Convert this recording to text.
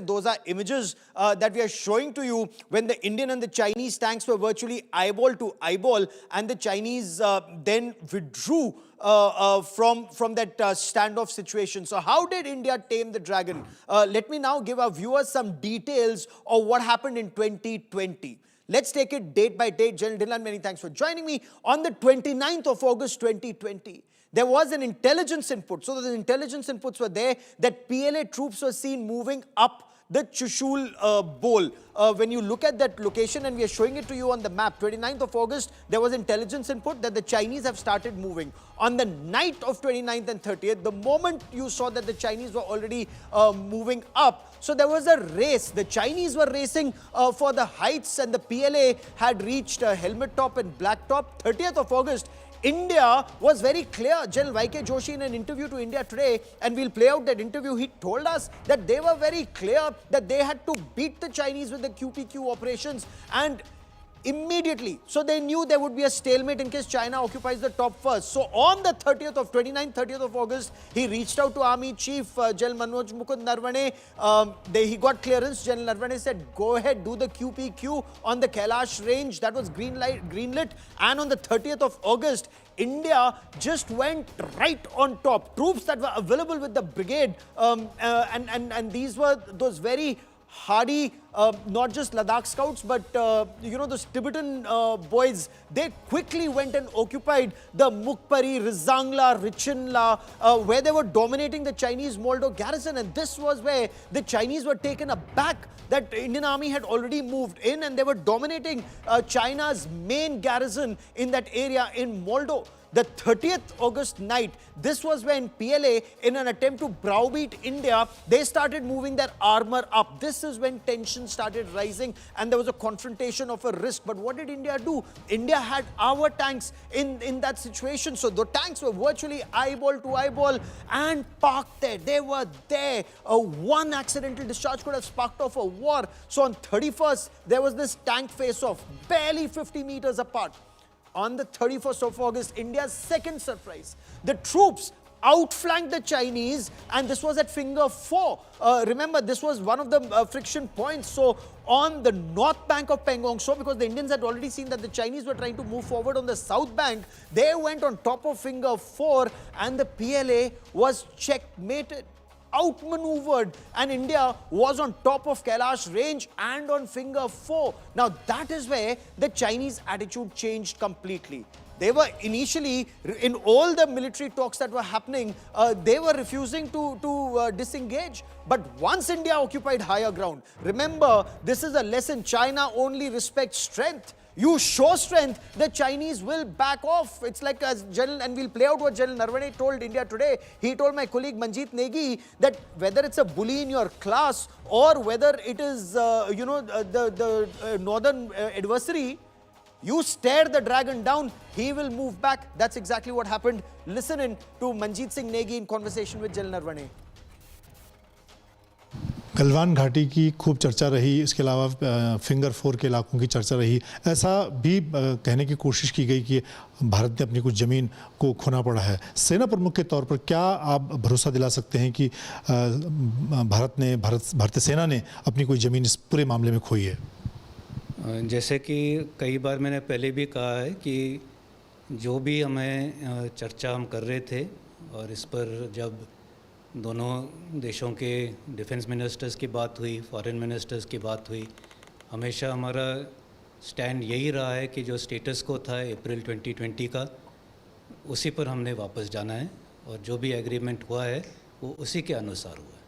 Those are images that we are showing to you when the Indian and the Chinese tanks were virtually eyeball to eyeball, and the Chinese then withdrew from that standoff situation. So how did India tame the dragon? Let me now give our viewers some details of what happened in 2020. Let's take it date by date. General Dhillon, many thanks for joining me. On the 29th of August 2020, there was an intelligence input. So the intelligence inputs were there that PLA troops were seen moving up the Chushul bowl. When you look at that location, and we are showing it to you on the map, 29th of August, there was intelligence input that the Chinese have started moving. On the night of 29th and 30th, the moment you saw that the Chinese were already moving up, so there was a race. The Chinese were racing for the heights, and the PLA had reached helmet top and black top. 30th of August, India was very clear. General Y.K. Joshi, in an interview to India Today, and we'll play out that interview, he told us that they were very clear that they had to beat the Chinese with the QPQ operations, and immediately, so they knew there would be a stalemate in case China occupies the top first. So on the 29th of August, he reached out to Army Chief General Manoj Mukund Naravane. He got clearance. General Naravane said, go ahead, do the QPQ on the Kailash range. That was green lit. And on the 30th of August, India just went right on top. Troops that were available with the brigade, and these were those very hardy, not just Ladakh Scouts, but those Tibetan boys. They quickly went and occupied the Mukpari, Rezang, Richinla, where they were dominating the Chinese Moldo garrison. And this was where the Chinese were taken aback that the Indian army had already moved in, and they were dominating China's main garrison in that area in Moldo. The 30th August night, this was when PLA, in an attempt to browbeat India, they started moving their armor up. This is when tension started rising, and there was a confrontation of a risk. But what did India do? India had our tanks in that situation. So the tanks were virtually eyeball to eyeball and parked there. They were there. One accidental discharge could have sparked off a war. So on 31st, there was this tank face-off, barely 50 meters apart. On the 31st of August, India's second surprise, the troops outflanked the Chinese, and this was at Finger 4. Remember, this was one of the friction points. So on the north bank of Pangong Tso, because the Indians had already seen that the Chinese were trying to move forward on the south bank, they went on top of Finger 4, and the PLA was checkmated, outmaneuvered, and India was on top of Kailash range and on Finger 4. Now that is where the Chinese attitude changed completely. They were initially, in all the military talks that were happening, they were refusing to disengage. But once India occupied higher ground, remember, this is a lesson. China only respects strength. You show strength, the Chinese will back off. It's like, as General, and we'll play out what General Naravane told India Today. He told my colleague Manjeet Negi that whether it's a bully in your class or whether it is, the northern adversary, you stare the dragon down, he will move back. That's exactly what happened. Listen in to Manjeet Singh Negi in conversation with General Naravane. Galwan घाटी की खूब चर्चा रही, इसके अलावा finger 4 के इलाकों की चर्चा रही। ऐसा भी कहने की कोशिश की गई कि भारत ने अपनी कुछ ज़मीन को खोना पड़ा है। सेना प्रमुख के तौर पर क्या आप भरोसा दिला सकते हैं कि भारतीय सेना ने अपनी कोई ज़मीन इस पूरे मामले में खोई है? जैसे कि कई बार मैंने पहले भी कहा है कि जो भी हमें चर्चा हम कर रहे थे, और इस पर जब दोनों देशों के डिफेंस मिनिस्टर्स की बात हुई, फॉरेन मिनिस्टर्स की बात हुई, हमेशा हमारा स्टैंड यही रहा है कि जो स्टेटस को था अप्रैल 2020 का, उसी पर हमने वापस जाना है, और जो भी एग्रीमेंट हुआ है वो उसी के अनुसार हुआ है।